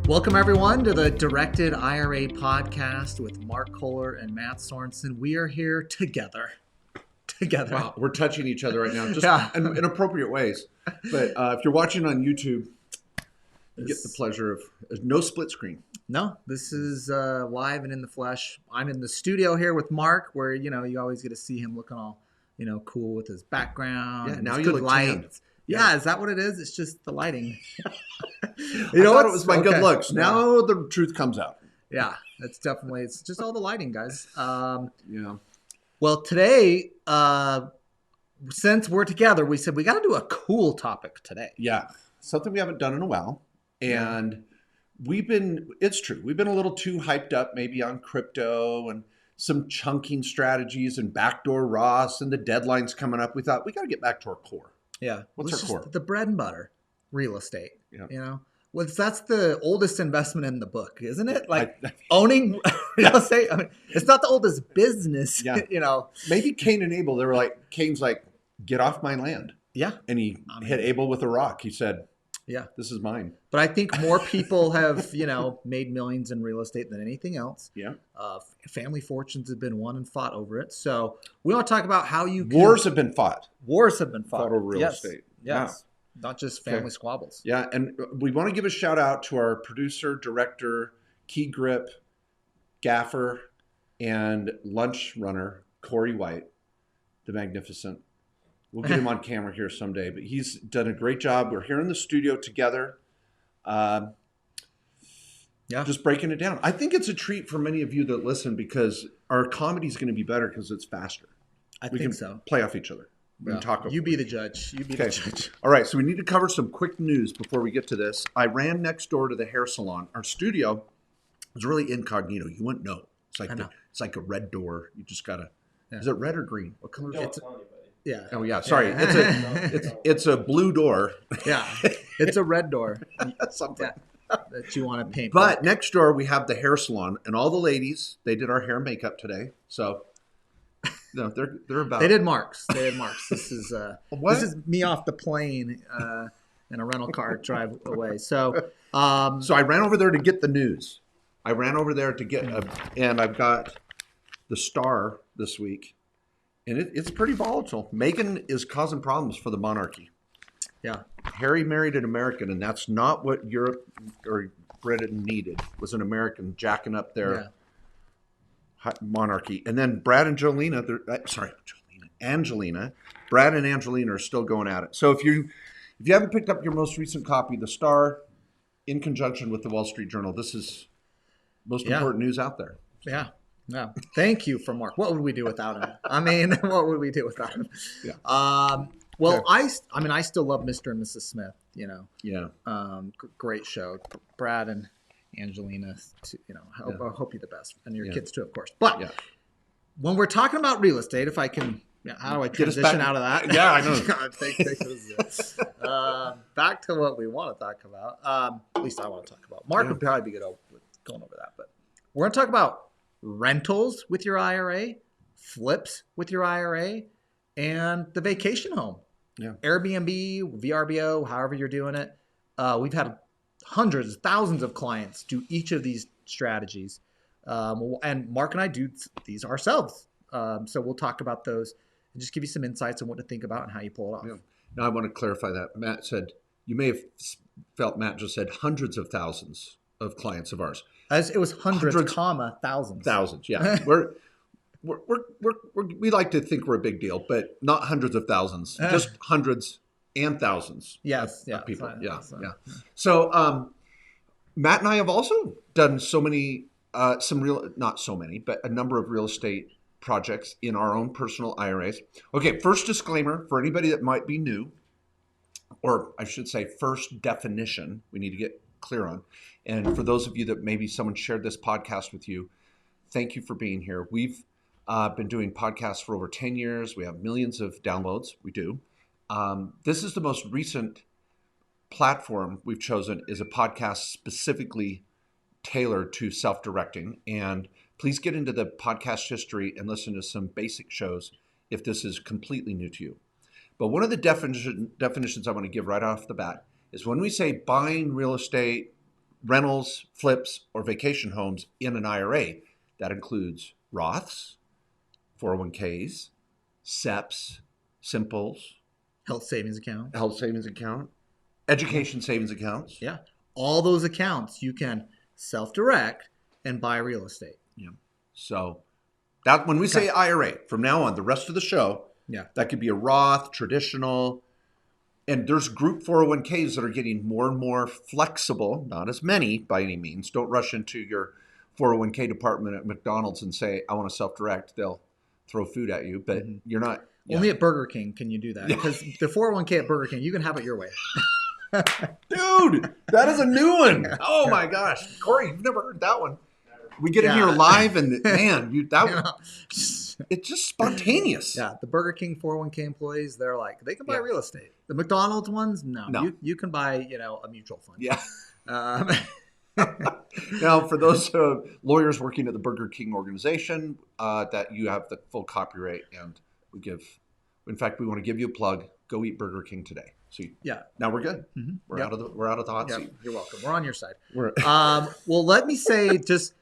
Welcome, everyone, to the Directed IRA podcast with Mark Kohler and Matt Sorensen. We are here together. Wow, we're touching each other right now, just in appropriate ways. But if you're watching on YouTube, you get the pleasure of no split screen. No, this is live and in the flesh. I'm in the studio here with Mark, where you always get to see him looking all cool with his background. Yeah, and now his you good look light. tan. Yeah, is that what it is? It's just the lighting. I thought it was my good looks. Yeah. Now the truth comes out. Yeah, it's just all the lighting, guys. Yeah. Well, today, since we're together, we said we got to do a cool topic today. Yeah, something we haven't done in a while. And it's true, we've been a little too hyped up maybe on crypto and some chunking strategies and backdoor Ross and the deadlines coming up. We thought we got to get back to our core. Yeah. What's our core? The bread and butter, real estate. Yeah. Well, that's the oldest investment in the book, isn't it? Like owning real estate. I mean, it's not the oldest business. Yeah. Maybe Cain and Abel. They were like, Cain's like, get off my land. Yeah. And he hit Abel with a rock. He said, yeah, this is mine. But I think more people have, made millions in real estate than anything else. Yeah. Family fortunes have been won and fought over it. So we want to talk about how Wars have been fought. Wars have been fought over real estate. Yes. Wow. Not just family squabbles. Yeah. And we want to give a shout out to our producer, director, key grip, gaffer, and lunch runner, Corey White, the magnificent. We'll get him on camera here someday, but he's done a great job. We're here in the studio together, just breaking it down. I think it's a treat for many of you that listen because our comedy is going to be better because it's faster. We can play off each other. We can talk over you be the judge. You be the judge. All right, so we need to cover some quick news before we get to this. I ran next door to the hair salon. Our studio was really incognito. You wouldn't know. It's like a red door. You just gotta. Yeah. Is it red or green? What color is it? Yeah. Oh yeah. Sorry. Yeah. It's a blue door. Yeah. It's a red door. Something that you want to paint. But next door we have the hair salon, and all the ladies, they did our hair and makeup today. So they're about. They did Mark's. This is me off the plane in a rental car drive away. So I ran over there to get the news. And I've got the Star this week. And it's pretty volatile. Meghan is causing problems for the monarchy. Yeah. Harry married an American, and that's not what Europe or Britain needed, was an American jacking up their monarchy. And then Brad and Angelina. Brad and Angelina are still going at it. So if you haven't picked up your most recent copy, The Star, in conjunction with the Wall Street Journal, this is most important news out there. Yeah. No, thank you for Mark. What would we do without him? What would we do without him? Yeah. I still love Mr. and Mrs. Smith. Yeah. Great show. Brad and Angelina. I hope you the best, and your kids too, of course. But when we're talking about real estate, if I can, how do I transition out of that? Yeah, I know. Back to what we want to talk about. At least I want to talk about. Mark would probably be good going over that, but we're going to talk about rentals with your IRA, flips with your IRA, and the vacation home. Yeah. Airbnb, VRBO, however you're doing it. We've had hundreds, thousands of clients do each of these strategies. And Mark and I do these ourselves. So we'll talk about those and just give you some insights on what to think about and how you pull it off. Yeah. Now I want to clarify that. Matt said, you may have felt Matt just said hundreds of thousands of clients of ours. It was hundreds, thousands. Thousands, yeah. We like to think we're a big deal, but not hundreds of thousands, just hundreds and thousands of people. So Matt and I have also done so many, not so many, but a number of real estate projects in our own personal IRAs. Okay, first disclaimer for anybody that might be new, or I should say first definition we need to get clear on. And for those of you that maybe someone shared this podcast with you, thank you for being here. We've been doing podcasts for over 10 years. We have millions of downloads. We do. This is the most recent platform we've chosen is a podcast specifically tailored to self-directing. And please get into the podcast history and listen to some basic shows if this is completely new to you. But one of the definitions I want to give right off the bat is when we say buying real estate rentals, flips, or vacation homes in an IRA. That includes Roths, 401ks, SEPs, Simples, health savings account, education savings accounts. Yeah. All those accounts you can self-direct and buy real estate. Yeah. So that when we say IRA, from now on, the rest of the show, that could be a Roth, traditional, and there's group 401ks that are getting more and more flexible, not as many by any means. Don't rush into your 401k department at McDonald's and say, I want to self-direct. They'll throw food at you, but you're not. Only at Burger King can you do that. Because the 401k at Burger King, you can have it your way. Dude, that is a new one. Oh my gosh. Corey, you've never heard that one. We get in here live and man, it's just spontaneous. Yeah, the Burger King 401k employees, they're like, they can buy real estate. The McDonald's ones, no. You can buy, a mutual fund. Yeah. Now, for those lawyers working at the Burger King organization, that you have the full copyright, and in fact, we want to give you a plug. Go eat Burger King today. So now we're good. Mm-hmm. We're out of the hot seat. You're welcome. We're on your side. Well, let me say just,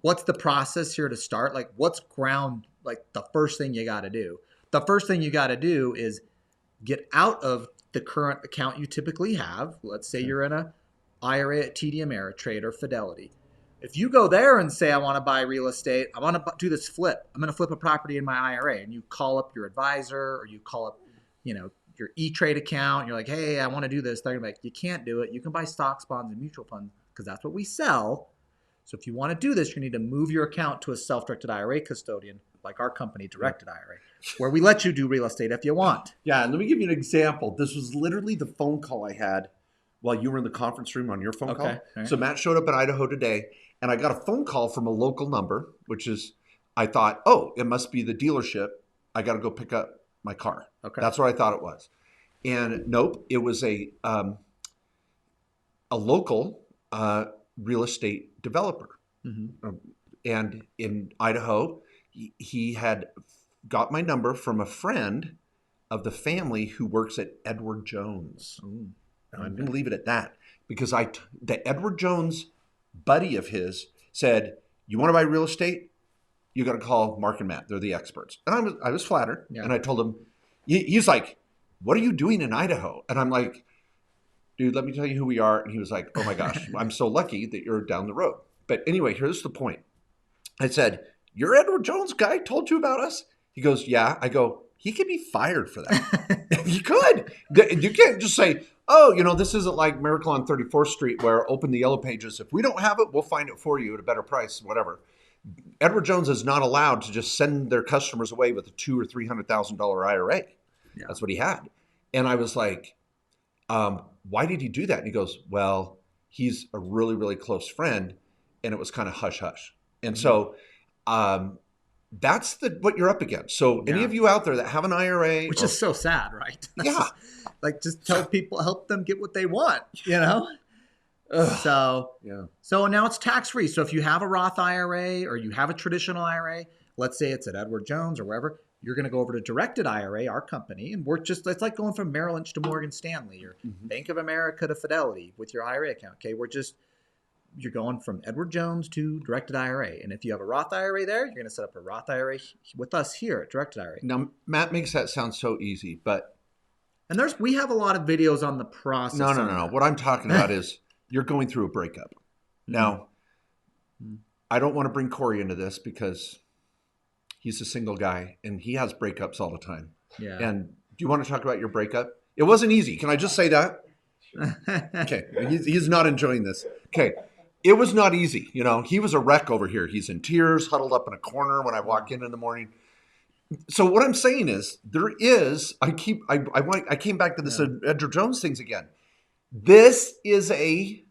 what's the process here to start? Like, what's the first thing you got to do? The first thing you got to do is get out of the current account you typically have. Let's say you're in a IRA at TD Ameritrade or Fidelity. If you go there and say, I want to buy real estate, I want to do this flip. I'm going to flip a property in my IRA. And you call up your advisor or you call up, your E-Trade account. And you're like, hey, I want to do this. They're going to be like, you can't do it. You can buy stocks, bonds, and mutual funds because that's what we sell. So if you want to do this, you need to move your account to a self-directed IRA custodian like our company, Directed IRA, where we let you do real estate if you want. Yeah, and let me give you an example. This was literally the phone call I had while you were in the conference room on your phone call. Right. So Matt showed up in Idaho today, and I got a phone call from a local number, which is, I thought, it must be the dealership. I got to go pick up my car. Okay. That's what I thought it was. And nope, it was a local real estate developer. Mm-hmm. And in Idaho, he had got my number from a friend of the family who works at Edward Jones. Ooh. I'm going to leave it at that because the Edward Jones buddy of his said, you want to buy real estate? You got to call Mark and Matt. They're the experts. And I was flattered. Yeah. And I told him, he's like, what are you doing in Idaho? And I'm like, dude, let me tell you who we are. And he was like, oh my gosh, I'm so lucky that you're down the road. But anyway, here's the point. I said, your Edward Jones guy told you about us? He goes, yeah. I go, he could be fired for that. He could. You can't just say, this isn't like Miracle on 34th Street where open the yellow pages. If we don't have it, we'll find it for you at a better price, whatever. Edward Jones is not allowed to just send their customers away with a $200,000 or $300,000 IRA. Yeah. That's what he had. And I was like, why did he do that? And he goes, well, he's a really, really close friend. And it was kind of hush hush. And so that's what you're up against. So any of you out there that have an IRA. Which is so sad, right? Yeah. Just tell people, help them get what they want, So now it's tax-free. So if you have a Roth IRA or you have a traditional IRA, let's say it's at Edward Jones or wherever, you're going to go over to Directed IRA, our company, and it's like going from Merrill Lynch to Morgan Stanley or Bank of America to Fidelity with your IRA account. Okay, you're going from Edward Jones to Directed IRA. And if you have a Roth IRA there, you're going to set up a Roth IRA with us here at Directed IRA. Now, Matt makes that sound so easy, but... And we have a lot of videos on the process. No. What I'm talking about is you're going through a breakup. Now, I don't want to bring Corey into this because he's a single guy and he has breakups all the time. Yeah. And do you want to talk about your breakup? It wasn't easy. Can I just say that? Okay. He's not enjoying this. Okay. It was not easy. He was a wreck over here. He's in tears, huddled up in a corner when I walk in the morning. So what I'm saying is I came back to this Edward Jones things again. This is a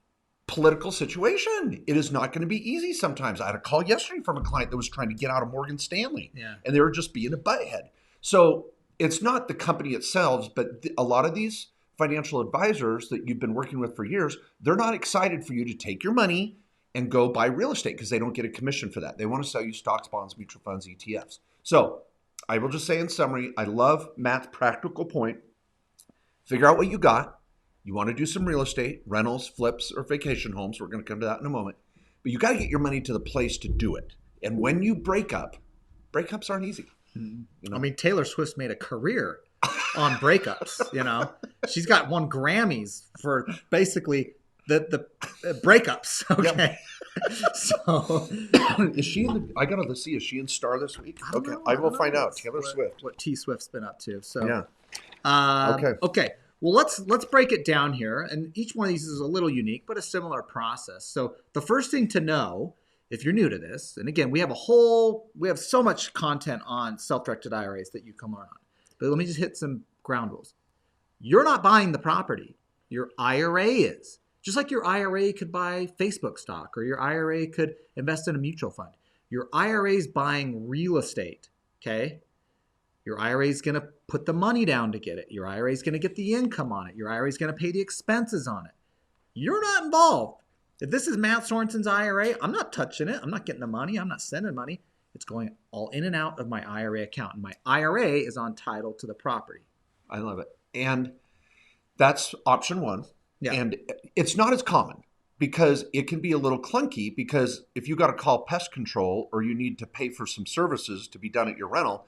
political situation. It is not going to be easy sometimes. I had a call yesterday from a client that was trying to get out of Morgan Stanley and they were just being a butthead. So it's not the company itself, but a lot of these financial advisors that you've been working with for years, they're not excited for you to take your money and go buy real estate because they don't get a commission for that. They want to sell you stocks, bonds, mutual funds, ETFs. So I will just say in summary, I love Matt's practical point. Figure out what you got. You want to do some real estate, rentals, flips, or vacation homes. We're going to come to that in a moment. But you got to get your money to the place to do it. And when you break up, breakups aren't easy. You know? I mean, Taylor Swift's made a career on breakups. She's got won Grammys for basically the breakups. Okay. Yep. So is she in the, I gotta see, is she in Star this week? I will find out. Taylor Swift. What T Swift's been up to. So yeah. Okay. Well, let's break it down here, and each one of these is a little unique, but a similar process. So the first thing to know, if you're new to this, and again, we have so much content on self-directed IRAs that you can learn on. But let me just hit some ground rules. You're not buying the property. Your IRA is. Just like your IRA could buy Facebook stock, or your IRA could invest in a mutual fund. Your IRA is buying real estate, okay? Your IRA is going to put the money down to get it. Your IRA is going to get the income on it. Your IRA is going to pay the expenses on it. You're not involved. If this is Matt Sorensen's IRA, I'm not touching it. I'm not getting the money. I'm not sending money. It's going all in and out of my IRA account. And my IRA is on title to the property. I love it. And that's option one. Yeah. And it's not as common because it can be a little clunky, because if you got to call pest control or you need to pay for some services to be done at your rental,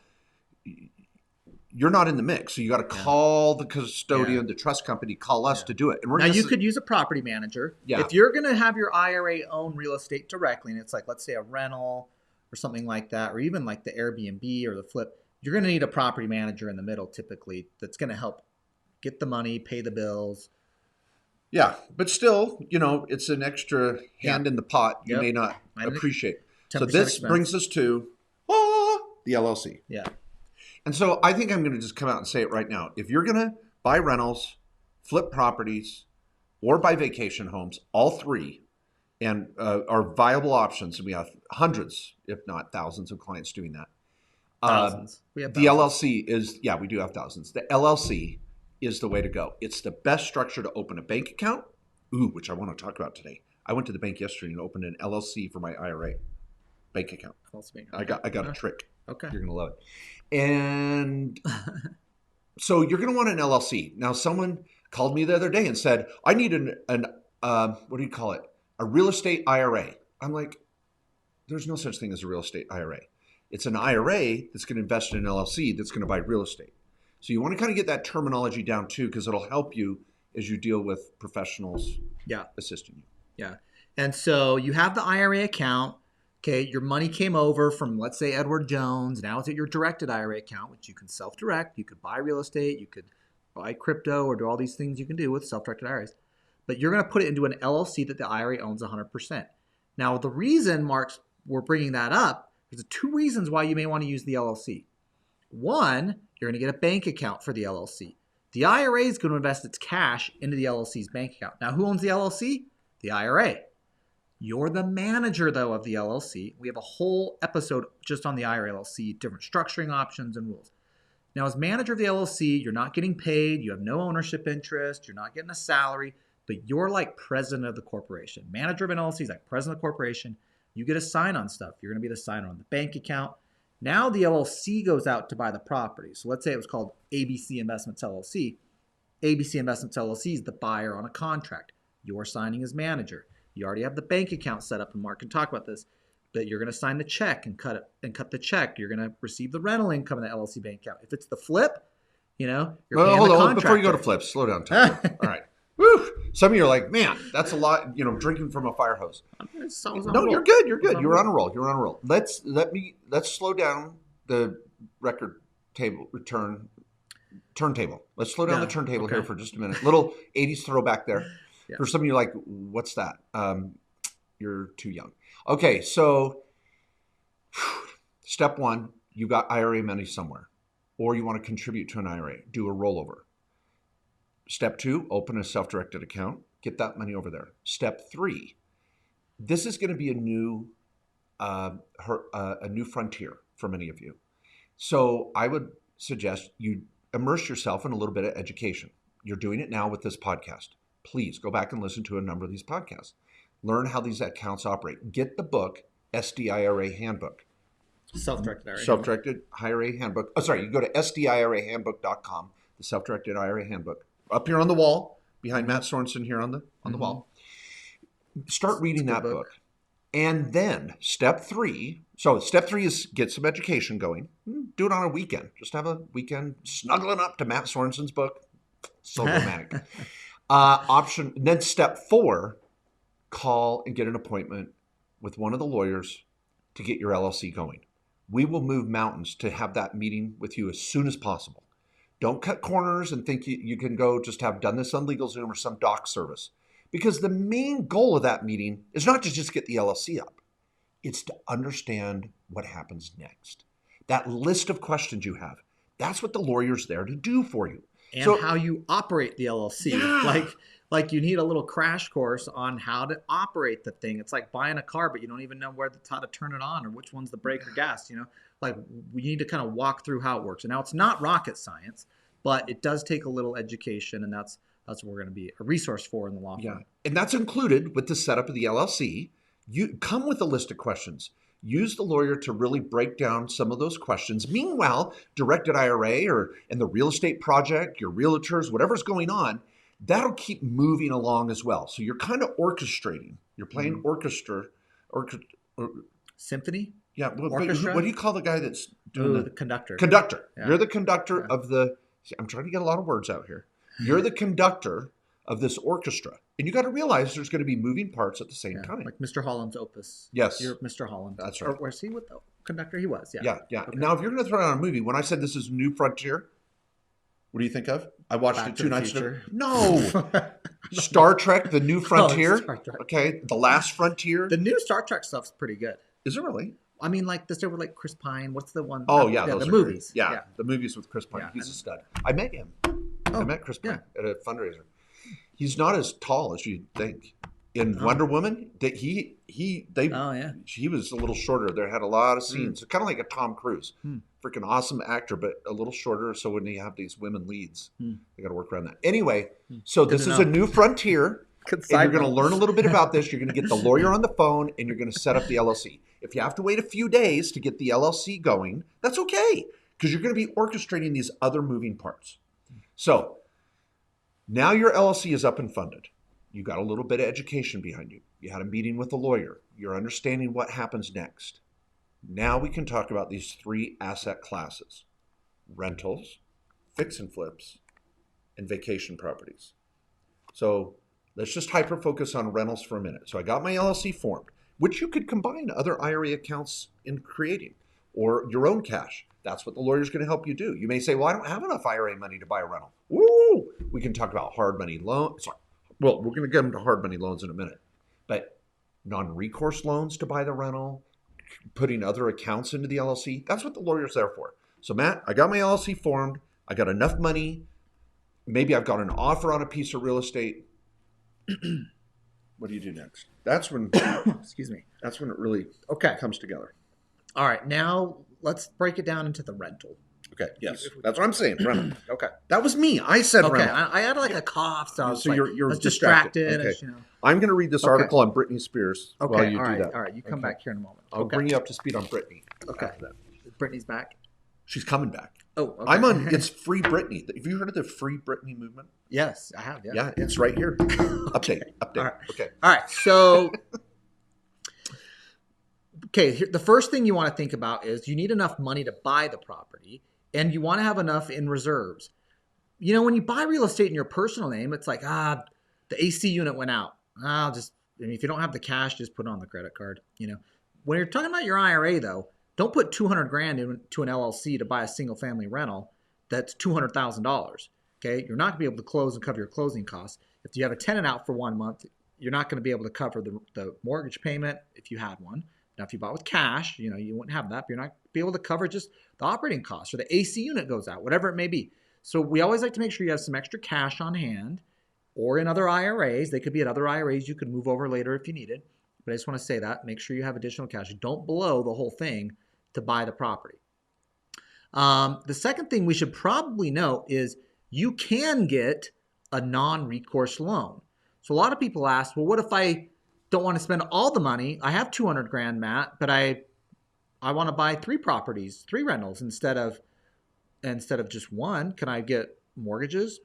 you're not in the mix. So you got to call the custodian, the trust company, call us to do it. And now you could use a property manager. Yeah. If you're going to have your IRA own real estate directly, and it's like, let's say a rental or something like that, or even like the Airbnb or the flip, you're going to need a property manager in the middle typically that's going to help get the money, pay the bills. Yeah, but still, it's an extra hand in the pot you may not appreciate. So this brings us to the LLC. Yeah. And so I think I'm going to just come out and say it right now. If you're going to buy rentals, flip properties, or buy vacation homes, all three, and are viable options, and we have hundreds, if not thousands, of clients doing that. Thousands. We have thousands. The LLC is, we do have thousands. The LLC is the way to go. It's the best structure to open a bank account, which I want to talk about today. I went to the bank yesterday and opened an LLC for my IRA bank account. I got a trick. Okay. You're going to love it. And so you're going to want an LLC. Now, someone called me the other day and said, I need an what do you call it? A real estate IRA. I'm like, there's no such thing as a real estate IRA. It's an IRA that's going to invest in an LLC that's going to buy real estate. So you want to kind of get that terminology down too, because it'll help you as you deal with professionals assisting you. Yeah. And so you have the IRA account. Okay, your money came over from, let's say, Edward Jones. Now it's at your directed IRA account, which you can self-direct. You could buy real estate. You could buy crypto, or do all these things you can do with self-directed IRAs. But you're going to put it into an LLC that the IRA owns 100%. Now, the reason, Mark, we're bringing that up, there's two reasons why you may want to use the LLC. One, you're going to get a bank account for the LLC. The IRA is going to invest its cash into the LLC's bank account. Now, who owns the LLC? The IRA. You're the manager, though, of the LLC. We have a whole episode just on the IRA LLC, different structuring options and rules. Now, as manager of the LLC, you're not getting paid. You have no ownership interest. You're not getting a salary, but you're like president of the corporation. Manager of an LLC is like president of the corporation. You get a sign on stuff. You're going to be the signer on the bank account. Now the LLC goes out to buy the property. So let's say it was called ABC Investments LLC. ABC Investments LLC is the buyer on a contract. You're signing as manager. You already have the bank account set up, and Mark can talk about this, but you're going to sign the check and cut the check. You're going to receive the rental income in the LLC bank account. If it's the flip, you're paying the contractor. Before you go to flips, slow down. All right. Woo! Some of you are like, man, that's a lot, drinking from a fire hose. No, you're good. You're good. You're on a roll. Let's slow down the record table turntable. Let's slow down the turntable here for just a minute. Little 80s throwback there. Yeah. For some of you, like, what's that? You're too young. Okay, so step one, you got IRA money somewhere, or you want to contribute to an IRA. Do a rollover. Step two, open a self-directed account. Get that money over there. Step three, this is going to be a new frontier for many of you. So I would suggest you immerse yourself in a little bit of education. You're doing it now with this podcast. Please go back and listen to a number of these podcasts. Learn how these accounts operate. Get the book, SDIRA Handbook. Self-Directed IRA Handbook. Oh, sorry, you go to SDIRAhandbook.com, the Self-Directed IRA Handbook. Up here on the wall, behind Matt Sorensen here on the wall. Start reading that book. And then step 3. So step 3 is get some education going. Do it on a weekend. Just have a weekend snuggling up to Matt Sorensen's book. So romantic. Then step 4, call and get an appointment with one of the lawyers to get your LLC going. We will move mountains to have that meeting with you as soon as possible. Don't cut corners and think you can go just have done this on LegalZoom or some doc service. Because the main goal of that meeting is not to just get the LLC up. It's to understand what happens next. That list of questions you have, that's what the lawyer's there to do for you. And how you operate the LLC. Yeah. Like you need a little crash course on how to operate the thing. It's like buying a car, but you don't even know how to turn it on or which one's the brake or gas. Like we need to kind of walk through how it works. And now it's not rocket science, but it does take a little education, and that's what we're going to be a resource for in the law firm. Yeah, and that's included with the setup of the LLC. You come with a list of questions. Use the lawyer to really break down some of those questions. Meanwhile, directed IRA or in the real estate project, your realtors, whatever's going on, that'll keep moving along as well. So you're kind of orchestrating. You're playing orchestra. Symphony? Yeah. What do you call the guy that's doing the conductor? Conductor. Yeah. You're the conductor of the... I'm trying to get a lot of words out here. You're the conductor of this orchestra. And you got to realize there's going to be moving parts at the same time. Like Mr. Holland's opus. Yes. You're Mr. Holland. That's right. Or was he with the conductor? He was, Yeah. Okay. Now, if you're going to throw out a movie, when I said this is New Frontier, what do you think of? I watched it 2 nights ago. No. Star Trek, The New Frontier. Okay. The Last Frontier. The new Star Trek stuff's pretty good. Is it really? I mean, like this over like Chris Pine. What's the one? Oh, yeah. The movies. Yeah, the movies with Chris Pine. He's a stud. I met him. I met Chris Pine at a fundraiser. He's not as tall as you'd think. In Wonder Woman, she was a little shorter. They had a lot of scenes, kind of like a Tom Cruise, freaking awesome actor, but a little shorter. So when you have these women leads, they got to work around that. Anyway, so this is a new frontier, and you're going to learn a little bit about this. You're going to get the lawyer on the phone, and you're going to set up the LLC. If you have to wait a few days to get the LLC going, that's okay, because you're going to be orchestrating these other moving parts. So now your LLC is up and funded. You got a little bit of education behind you. You had a meeting with a lawyer. You're understanding what happens next. Now we can talk about these 3 asset classes: rentals, fix and flips, and vacation properties. So let's just hyper-focus on rentals for a minute. So I got my LLC formed, which you could combine other IRA accounts in creating, or your own cash. That's what the lawyer's going to help you do. You may say, well, I don't have enough IRA money to buy a rental. Woo! We can talk about hard money loans. Well, we're going to get into hard money loans in a minute. But non-recourse loans to buy the rental, putting other accounts into the LLC, that's what the lawyer's there for. So, Matt, I got my LLC formed. I got enough money. Maybe I've got an offer on a piece of real estate. What do you do next? That's when, excuse me. That's when it really comes together. All right. Now let's break it down into the rental. Okay. Yes. That's what I'm saying. Rental. Okay. That was me. I said rental. I had like a cough, so I was you're distracted. Okay. I'm going to read this article on Britney Spears while you do that. All right. You come back here in a moment. I'll bring you up to speed on Britney. Okay. Brittany's back. She's coming back. Oh, okay. I'm on. It's Free Britney. Have you heard of the Free Britney movement? Yes, I have. Yeah, it's right here. Update. All right. Okay. All right. So, the first thing you want to think about is you need enough money to buy the property, and you want to have enough in reserves. When you buy real estate in your personal name, it's like, the AC unit went out. If you don't have the cash, just put it on the credit card. When you're talking about your IRA, though, don't put $200,000 into an LLC to buy a single family rental. That's $200,000. Okay, you're not going to be able to close and cover your closing costs. If you have a tenant out for 1 month, you're not going to be able to cover the mortgage payment if you had one. Now, if you bought with cash, you wouldn't have that, but you're not going to be able to cover just the operating costs, or the AC unit goes out, whatever it may be. So we always like to make sure you have some extra cash on hand, or in other IRAs. They could be at other IRAs you could move over later if you needed. But I just want to say that. Make sure you have additional cash. Don't blow the whole thing to buy the property. The second thing we should probably note is you can get a non-recourse loan. So a lot of people ask, well, what if I don't want to spend all the money? I have $200,000, Matt, but I want to buy 3 properties, 3 rentals instead of just one. Can I get mortgages?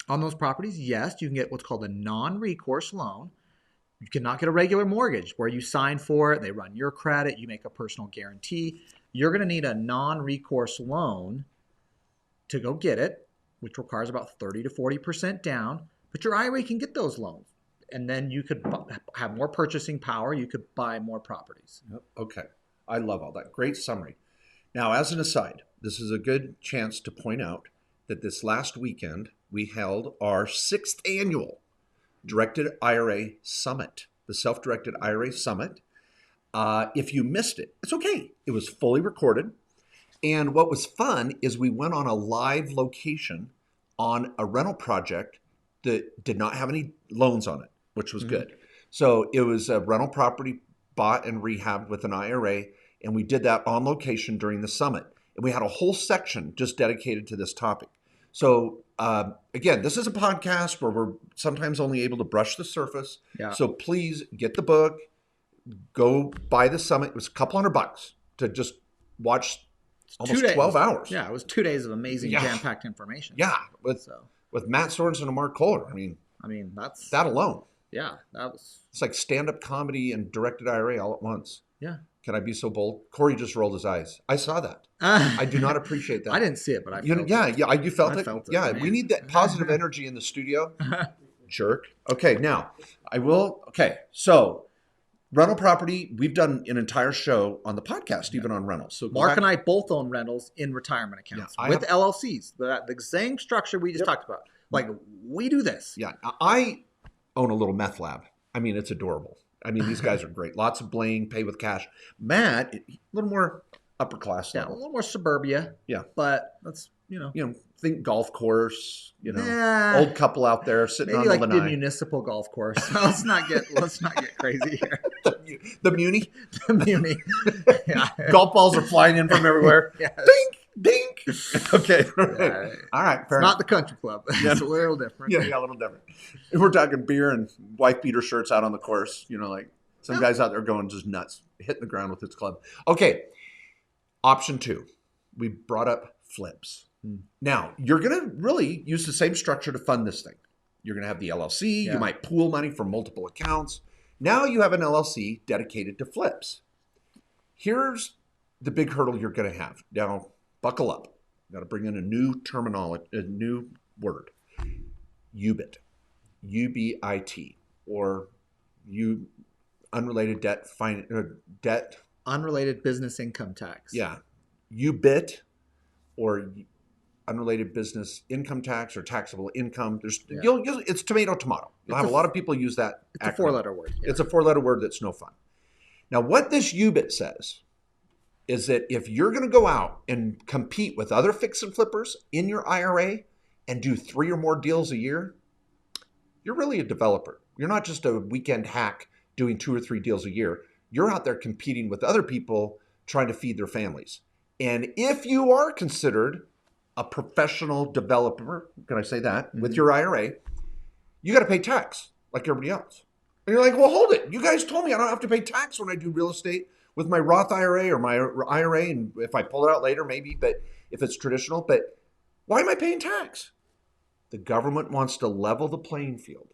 On those properties, yes, you can get what's called a non-recourse loan. You cannot get a regular mortgage where you sign for it, they run your credit, you make a personal guarantee. You're going to need a non-recourse loan to go get it, which requires about 30 to 40% down. But your IRA can get those loans. And then you could have more purchasing power. You could buy more properties. Yep. Okay. I love all that. Great summary. Now, as an aside, this is a good chance to point out that this last weekend, we held our 6th annual Directed IRA Summit, the Self-Directed IRA Summit. If you missed it, it's okay. It was fully recorded. And what was fun is we went on a live location on a rental project that did not have any loans on it, which was good. So it was a rental property bought and rehabbed with an IRA, and we did that on location during the summit. And we had a whole section just dedicated to this topic. So again, this is a podcast where we're sometimes only able to brush the surface. Yeah. So please get the book, go buy the summit. It was a couple $100 to just watch almost 12 hours. Yeah, it was 2 days of amazing jam-packed information. Yeah, with Matt Sorensen and Mark Kohler. I mean, that's that alone. Yeah, that was. It's like stand-up comedy and directed IRA all at once. Yeah. Can I be so bold? Corey just rolled his eyes. I saw that. I do not appreciate that. I didn't see it, but I felt it. Yeah, you felt it? Felt it. Yeah, we need that positive energy in the studio. Jerk. Okay, now, so rental property, we've done an entire show on the podcast, even on rentals. So Mark and I both own rentals in retirement accounts with LLCs. The same structure we just talked about. Like, we do this. Yeah, I own a little meth lab. I mean, it's adorable. I mean, these guys are great. Lots of bling, pay with cash. Matt, a little more upper class level. Yeah, a little more suburbia. Yeah. But that's, think golf course, old couple out there sitting on the lanai. Maybe like the municipal golf course. let's not get crazy here. The Muni? The Muni. Yeah. Golf balls are flying in from everywhere. Yes. Dink, dink. Okay. Yeah. All right. Fair enough. Not the country club. It's a little different. Yeah, a little different. And we're talking beer and wife beater shirts out on the course. Like some guys out there going just nuts, hitting the ground with his club. Okay. Option 2. We brought up flips. Now, you're going to really use the same structure to fund this thing. You're going to have the LLC. You might pool money from multiple accounts. Now you have an LLC dedicated to flips. Here's the big hurdle you're going to have. Now, buckle up. Got to bring in a new terminology, a new word. UBIT. UBIT. Or unrelated debt. Unrelated business income tax. Yeah. UBIT or unrelated business income tax or taxable income. It's tomato. You'll have a lot of people use that. It's a 4-letter word. Yeah. It's a 4-letter word that's no fun. Now, what this UBIT says is that if you're going to go out and compete with other fix and flippers in your IRA and do 3 or more deals a year, you're really a developer. You're not just a weekend hack doing 2 or 3 deals a year. You're out there competing with other people trying to feed their families. And if you are considered a professional developer, can I say that, with your IRA, you got to pay tax like everybody else. And you're like, well, hold it. You guys told me I don't have to pay tax when I do real estate with my Roth IRA or my IRA. And if I pull it out later, maybe, but if it's traditional, but why am I paying tax? The government wants to level the playing field.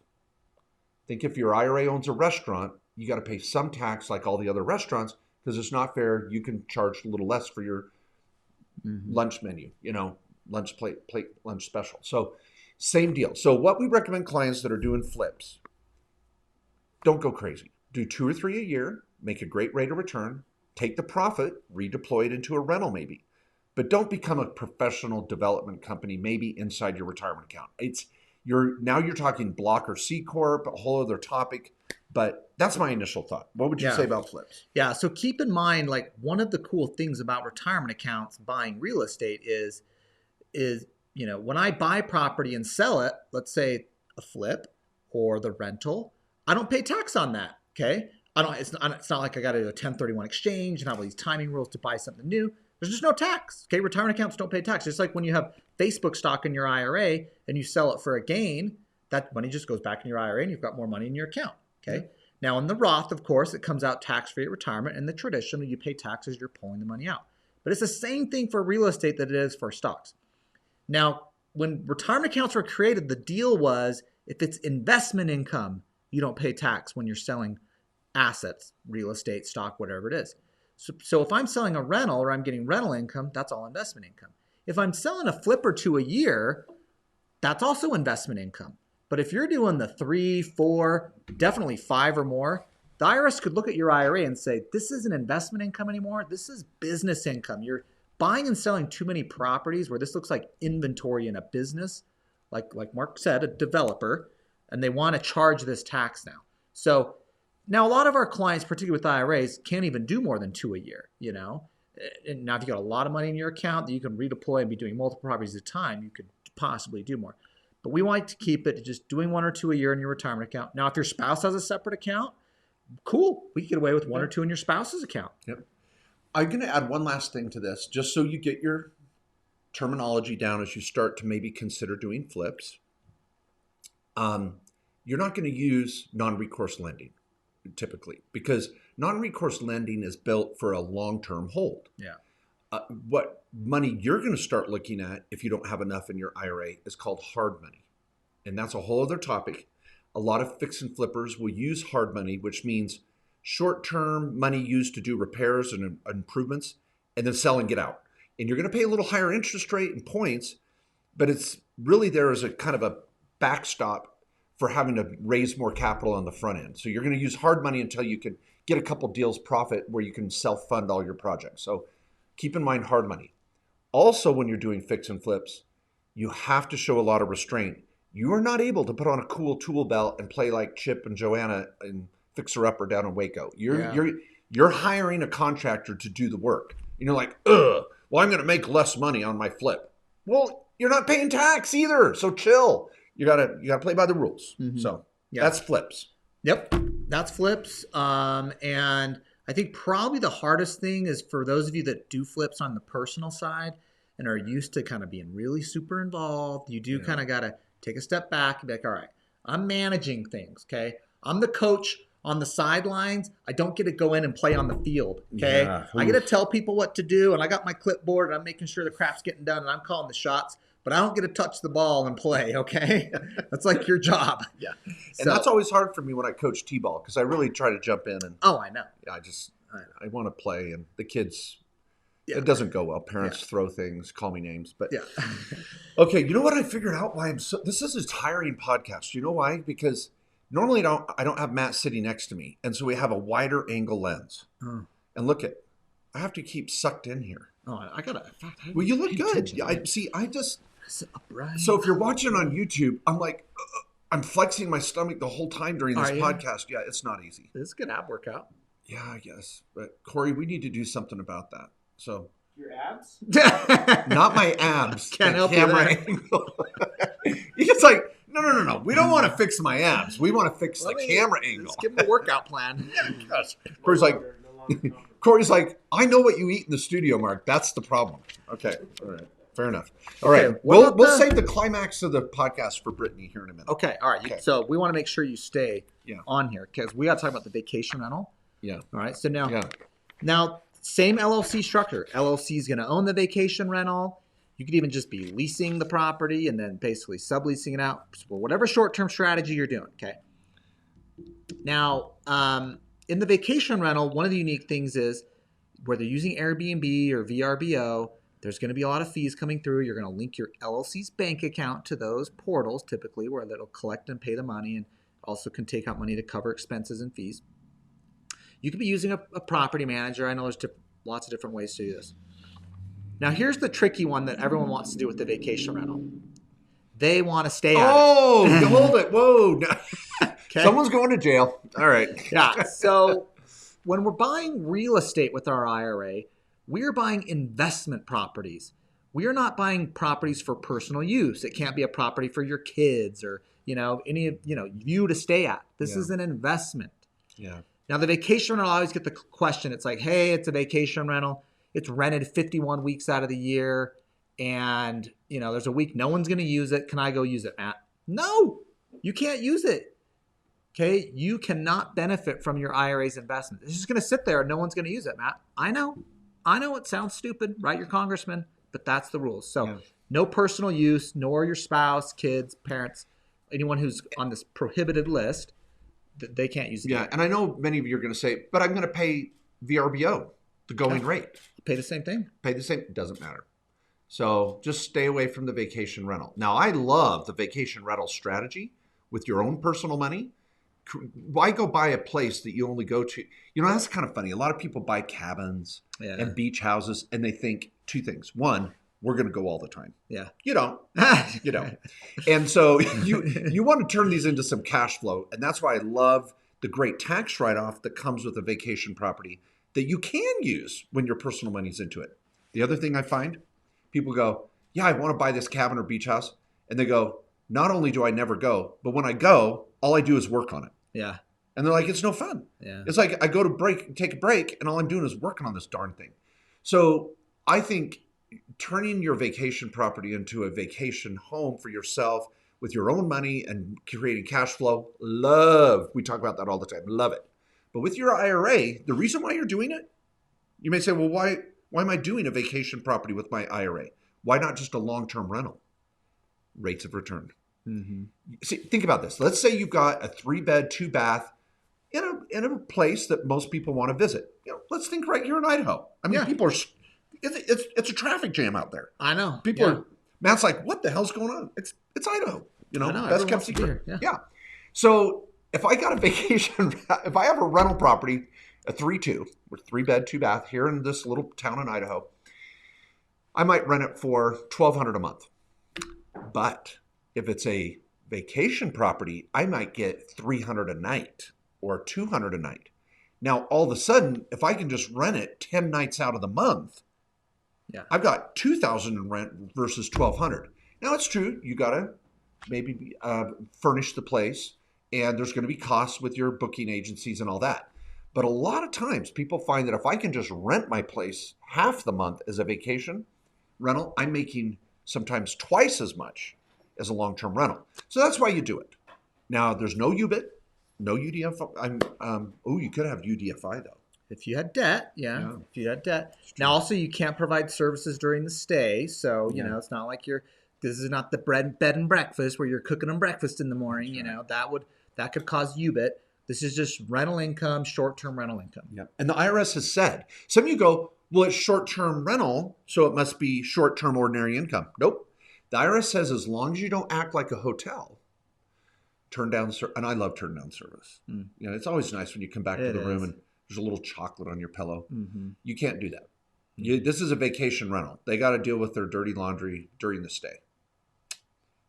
Think if your IRA owns a restaurant, you got to pay some tax like all the other restaurants because it's not fair. You can charge a little less for your lunch menu, lunch plate lunch special. So same deal. So what we recommend clients that are doing flips, don't go crazy. Do 2 or 3 a year, make a great rate of return, take the profit, redeploy it into a rental maybe. But don't become a professional development company maybe inside your retirement account. Now you're talking block or C Corp, a whole other topic. But that's my initial thought. What would you say about flips? Yeah, so keep in mind, like one of the cool things about retirement accounts buying real estate is when I buy property and sell it, let's say a flip or the rental, I don't pay tax on that, okay? It's not like I got to do a 1031 exchange and have all these timing rules to buy something new. There's just no tax, okay? Retirement accounts don't pay tax. Just like when you have Facebook stock in your IRA and you sell it for a gain, that money just goes back in your IRA and you've got more money in your account. Okay. Now in the Roth, of course, it comes out tax-free at retirement, and the traditional, you pay taxes, you're pulling the money out. But it's the same thing for real estate that it is for stocks. Now, when retirement accounts were created, the deal was if it's investment income, you don't pay tax when you're selling assets, real estate, stock, whatever it is. So if I'm selling a rental or I'm getting rental income, that's all investment income. If I'm selling a flip or two a year, that's also investment income. But if you're doing the 3, 4, definitely 5 or more, the IRS could look at your IRA and say, this isn't investment income anymore. This is business income. You're buying and selling too many properties where this looks like inventory in a business, like Mark said, a developer, and they want to charge this tax now. So now a lot of our clients, particularly with IRAs, can't even do more than 2 a year, you know? And now if you got a lot of money in your account that you can redeploy and be doing multiple properties at a time, you could possibly do more. But we like to keep it to just doing 1 or 2 a year in your retirement account. Now, if your spouse has a separate account, cool. We can get away with 1 or 2 in your spouse's account. Yep. I'm going to add one last thing to this, just so you get your terminology down as you start to maybe consider doing flips. You're not going to use non-recourse lending typically, because non-recourse lending is built for a long-term hold. Yeah. What money you're going to start looking at if you don't have enough in your IRA is called hard money. And that's a whole other topic. A lot of fix and flippers will use hard money, which means short-term money used to do repairs and improvements and then sell and get out. And you're going to pay a little higher interest rate and points, but it's really there as a kind of a backstop for having to raise more capital on the front end. So you're going to use hard money until you can get a couple deals profit where you can self-fund all your projects. So keep in mind hard money. Also, when you're doing fix and flips, you have to show a lot of restraint. You are not able to put on a cool tool belt and play like Chip and Joanna and Fixer Upper down in Waco. You're hiring a contractor to do the work. And you're like, well, I'm going to make less money on my flip. Well, you're not paying tax either, so chill. You gotta play by the rules. Mm-hmm. So that's flips. Yep, that's flips. And I think probably the hardest thing is for those of you that do flips on the personal side and are used to kind of being really super involved. You do kind of got to take a step back and be like, all right, I'm managing things, okay? I'm the coach on the sidelines. I don't get to go in and play on the field, okay? Yeah. I get to tell people what to do, and I got my clipboard, and I'm making sure the crap's getting done, and I'm calling the shots, but I don't get to touch the ball and play, okay? That's like your job. Yeah. And that's always hard for me when I coach T-ball because I really try to jump in. And I know. I want to play, and the kids, it doesn't go well. Parents throw things, call me names. But okay, you know what I figured out why this is a tiring podcast. You know why? Because normally I don't have Matt sitting next to me, and so we have a wider angle lens. And look I have to keep sucked in here. Oh, I gotta. Well, you look good. So if you're watching on YouTube, I'm like, I'm flexing my stomach the whole time during this podcast. Yeah, it's not easy. This is a good ab workout. Yeah, I guess. But Corey, we need to do something about that. So your abs? Not my abs. Can't help camera angle. You're just like, no. We don't want to fix my abs. We want to fix the camera angle. Let's give him a workout plan. Gosh. Corey's like, I know what you eat in the studio, Mark. That's the problem. Okay. All right. Fair enough. All right. We'll save the climax of the podcast for Brittany here in a minute. Okay. All right. Okay. So we want to make sure you stay on here because we got to talk about the vacation rental. Yeah. All right. So now same LLC structure. LLC is going to own the vacation rental. You could even just be leasing the property and then basically subleasing it out for whatever short-term strategy you're doing. Okay. Now, in the vacation rental, one of the unique things is whether you're using Airbnb or VRBO, there's going to be a lot of fees coming through. You're going to link your LLC's bank account to those portals, typically, where it'll collect and pay the money and also can take out money to cover expenses and fees. You could be using a property manager. I know there's lots of different ways to do this. Now, here's the tricky one that everyone wants to do with the vacation rental. They want to stay at it. Hold it. Whoa. Okay. Someone's going to jail. All right. Yeah. So when we're buying real estate with our IRA, we're buying investment properties. We are not buying properties for personal use. It can't be a property for your kids or, you to stay at. This is an investment. Yeah. Now, the vacation rental, I always get the question. It's like, hey, it's a vacation rental. It's rented 51 weeks out of the year. And, there's a week no one's going to use it. Can I go use it, Matt? No, you can't use it. Okay, you cannot benefit from your IRA's investment. It's just going to sit there and no one's going to use it, Matt. I know it sounds stupid, right? Your congressman, but that's the rules. So No personal use, nor your spouse, kids, parents, anyone who's on this prohibited list, they can't use it. Yeah, and I know many of you are going to say, but I'm going to pay VRBO, the going rate. Pay the same thing. Pay the same. It doesn't matter. So just stay away from the vacation rental. Now, I love the vacation rental strategy with your own personal money. Why go buy a place that you only go to? You know, that's kind of funny. A lot of people buy cabins and beach houses, and they think two things. One, we're going to go all the time. Yeah. You don't. You don't. And so you want to turn these into some cash flow. And that's why I love the great tax write-off that comes with a vacation property that you can use when your personal money's into it. The other thing I find, people go, yeah, I want to buy this cabin or beach house. And they go, not only do I never go, but when I go, all I do is work on it. Yeah. And they're like, it's no fun. Yeah. It's like I go to take a break, and all I'm doing is working on this darn thing. So I think turning your vacation property into a vacation home for yourself with your own money and creating cash flow, we talk about that all the time, love it. But with your IRA, the reason why you're doing it, you may say, well, why am I doing a vacation property with my IRA? Why not just a long-term rental? Rates of return. Mm-hmm. See, think about this. Let's say you've got a 3-bed, 2-bath in a place that most people want to visit. You know, let's think right here in Idaho. I mean, people are. It's a traffic jam out there. I know. People are. Matt's like, what the hell's going on? It's Idaho. You know, best kept secret. Yeah. So if I got a vacation, if I have a rental property, a 3-2 or 3-bed, 2-bath here in this little town in Idaho, I might rent it for $1,200 a month. But if it's a vacation property, I might get $300 a night or $200 a night. Now, all of a sudden, if I can just rent it 10 nights out of the month, I've got $2,000 in rent versus $1,200. Now, it's true. You got to maybe furnish the place, and there's going to be costs with your booking agencies and all that. But a lot of times, people find that if I can just rent my place half the month as a vacation rental, I'm making sometimes twice as much as a long-term rental. So that's why you do it. Now, there's no UBIT, no UDFI. You could have UDFI, though. If you had debt, If you had debt. Now, also, you can't provide services during the stay. So, you know, it's not like this is not the bed and breakfast where you're cooking them breakfast in the morning. You know, that could cause UBIT. This is just rental income, short-term rental income. Yeah. And the IRS has said, some of you go, well, it's short-term rental, so it must be short-term ordinary income. Nope. The IRS says as long as you don't act like a hotel, turn down, and I love turn down service. You know, it's always nice when you come back to the room and there's a little chocolate on your pillow. Mm-hmm. You can't do that. This is a vacation rental. They got to deal with their dirty laundry during the stay.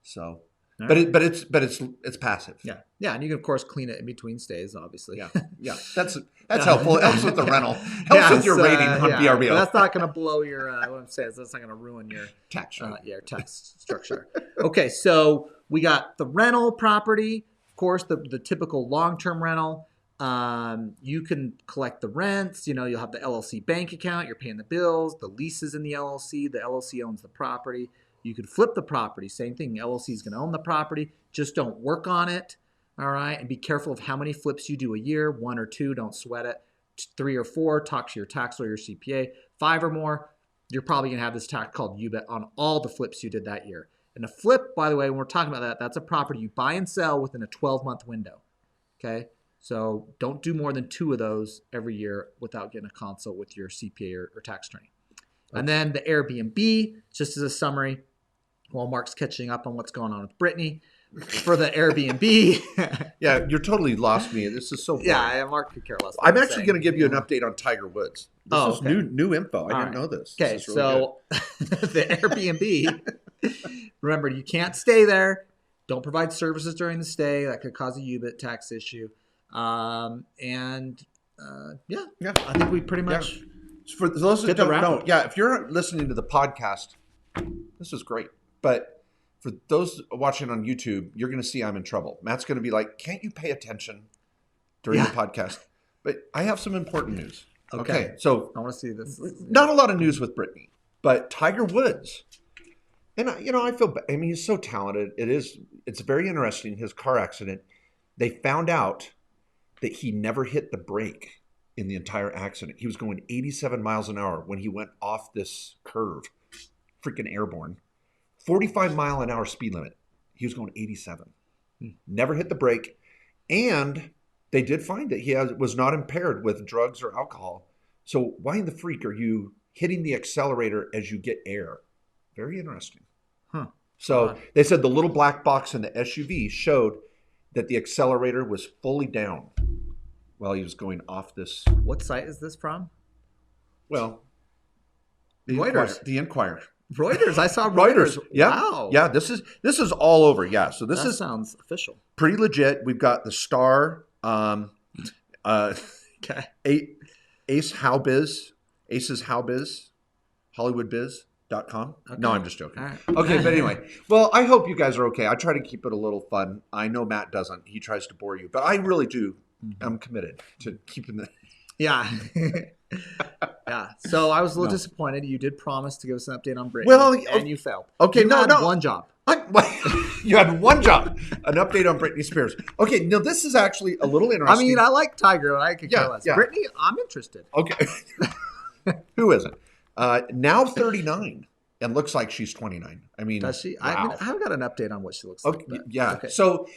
So, but it's passive. Yeah, and you can of course clean it in between stays, obviously. Yeah, that's helpful. It helps with the rental. Helps with your rating on VRBO. But that's not going to blow your. What I'm saying is that's not going to ruin your tax. Your tax structure. Okay, so we got the rental property, of course, the typical long-term rental. You can collect the rents. You know, you'll have the LLC bank account. You're paying the bills. The lease is in the LLC. The LLC owns the property. You could flip the property. Same thing. LLC is going to own the property. Just don't work on it. All right. And be careful of how many flips you do a year. 1 or 2, don't sweat it. 3 or 4, talk to your tax lawyer, CPA. 5 or more, you're probably going to have this tax called UBIT on all the flips you did that year. And a flip, by the way, when we're talking about that, that's a property you buy and sell within a 12-month window. Okay. So don't do more than 2 of those every year without getting a consult with your CPA or tax attorney. Okay. And then the Airbnb, just as a summary, while Mark's catching up on what's going on with Brittany, for the Airbnb. Yeah, you're totally lost me. This is so boring. Yeah, Mark could care less. I'm actually going to give you an update on Tiger Woods. This is new info. I didn't know this. Okay, this is really the Airbnb, remember, you can't stay there. Don't provide services during the stay. That could cause a UBIT tax issue. I think we pretty much for those that don't know. Yeah, if you're listening to the podcast, this is great. But for those watching on YouTube, you're going to see I'm in trouble. Matt's going to be like, "Can't you pay attention during the podcast?" But I have some important news. Okay, so I want to see this. Not a lot of news with Brittany, but Tiger Woods, and I feel. I mean, he's so talented. It's very interesting. His car accident. They found out that he never hit the brake in the entire accident. He was going 87 miles an hour when he went off this curve, freaking airborne, 45-mile-an-hour speed limit. He was going 87. Never hit the brake. And they did find that he was not impaired with drugs or alcohol. So why in the freak are you hitting the accelerator as you get air? Very interesting. So they said the little black box in the SUV showed that the accelerator was fully down while he was going off this. What site is this from? Well, Reuters. The Inquirer. Reuters. I saw Reuters. Yeah. Wow. Yeah. This is all over. Yeah. So this sounds official. Pretty legit. We've got the Star. Okay. Ace Howbiz. Aces Howbiz. HollywoodBiz.com. Okay. No, I'm just joking. Right. Okay, but anyway. Well, I hope you guys are okay. I try to keep it a little fun. I know Matt doesn't. He tries to bore you, but I really do. I'm committed to keeping the. Yeah. Yeah. So I was a little disappointed. You did promise to give us an update on Brittany. Well, and you failed. Okay, you had one job. You had one job. An update on Britney Spears. Okay, now this is actually a little interesting. I mean, I like Tiger, and I could care less. Yeah. Brittany, I'm interested. Okay. Who isn't? Now 39, and looks like she's 29. I mean, does she? Wow. I haven't got an update on what she looks like. Yeah. Okay. So,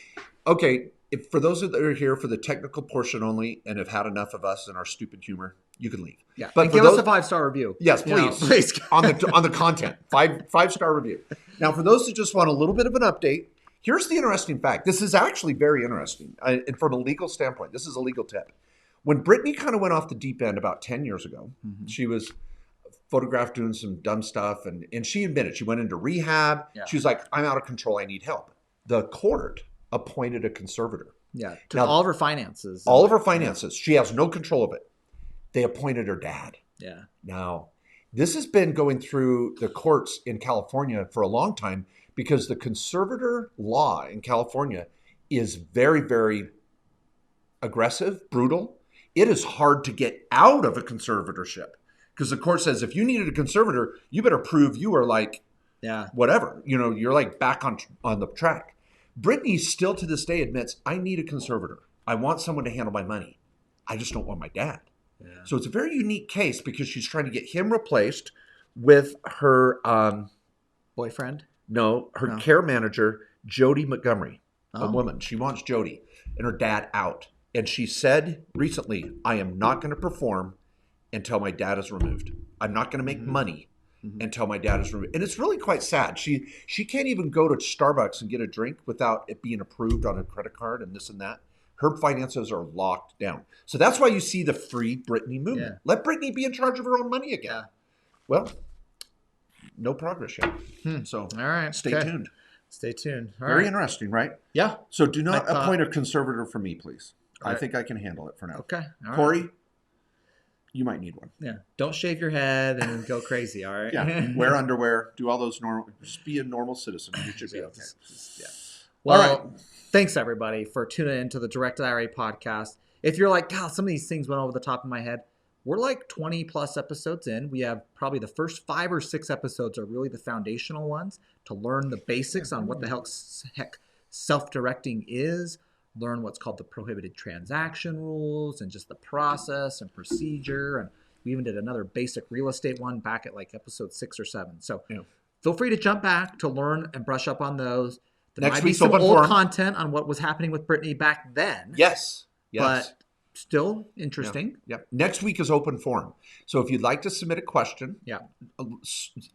if for those that are here for the technical portion only and have had enough of us and our stupid humor, you can leave. Yeah, but give us a 5-star review. Yes, please. Please on the content. 5-star review. Now, for those that just want a little bit of an update, here's the interesting fact. This is actually very interesting, and from a legal standpoint, this is a legal tip. When Brittany kind of went off the deep end about 10 years ago, she was photographed doing some dumb stuff, and she admitted she went into rehab. Yeah. She was like, "I'm out of control. I need help." The court appointed a conservator. Yeah, to all of her finances. All of her finances. She has no control of it. They appointed her dad. Yeah. Now, this has been going through the courts in California for a long time because the conservator law in California is very, very aggressive, brutal. It is hard to get out of a conservatorship because the court says if you needed a conservator, you better prove you are like, whatever. You're like back on the track. Brittany still to this day admits, I need a conservator. I want someone to handle my money. I just don't want my dad. Yeah. So it's a very unique case because she's trying to get him replaced with her boyfriend. No, her care manager, Jody Montgomery, a woman. She wants Jody and her dad out. And she said recently, I am not going to perform until my dad is removed. I'm not going to make money until my dad is removed. And it's really quite sad. She can't even go to Starbucks and get a drink without it being approved on a credit card and this and that. Her finances are locked down. So that's why you see the Free Britney movement. Yeah. Let Britney be in charge of her own money again. Yeah. Well, no progress yet. So all right, stay tuned. Stay tuned. Very interesting, right? Yeah. So do not appoint a conservator for me, please. I think I can handle it for now. Okay. Corey, you might need one. Yeah. Don't shave your head and go crazy, all right? Yeah. Wear underwear. Do all those normal. Just be a normal citizen. You should be okay. Well, all right. Thanks, everybody, for tuning into the Directed IRA podcast. If you're like, God, some of these things went over the top of my head, we're like 20-plus episodes in. We have probably the first 5 or 6 episodes are really the foundational ones to learn the basics on what the heck self-directing is, learn what's called the prohibited transaction rules and just the process and procedure. And we even did another basic real estate one back at like episode 6 or 7. So feel free to jump back to learn and brush up on those. There might be some old content on what was happening with Brittany back then. Yes. But still interesting. Yeah. Next week is open forum. So if you'd like to submit a question,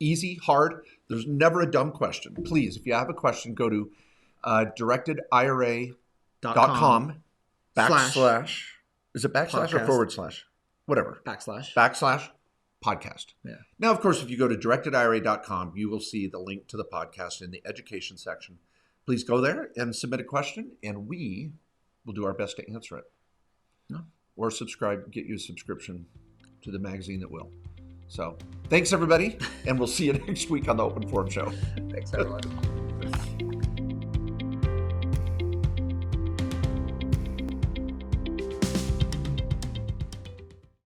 easy, hard, there's never a dumb question. Please, if you have a question, go to directedira.com /. Is it backslash or forward slash? Whatever. Backslash podcast. Yeah. Now, of course, if you go to directedira.com, you will see the link to the podcast in the education section. Please go there and submit a question, and we will do our best to answer it. No. Or get you a subscription to the magazine that will. So thanks, everybody, and we'll see you next week on the Open Forum Show. Thanks, everyone.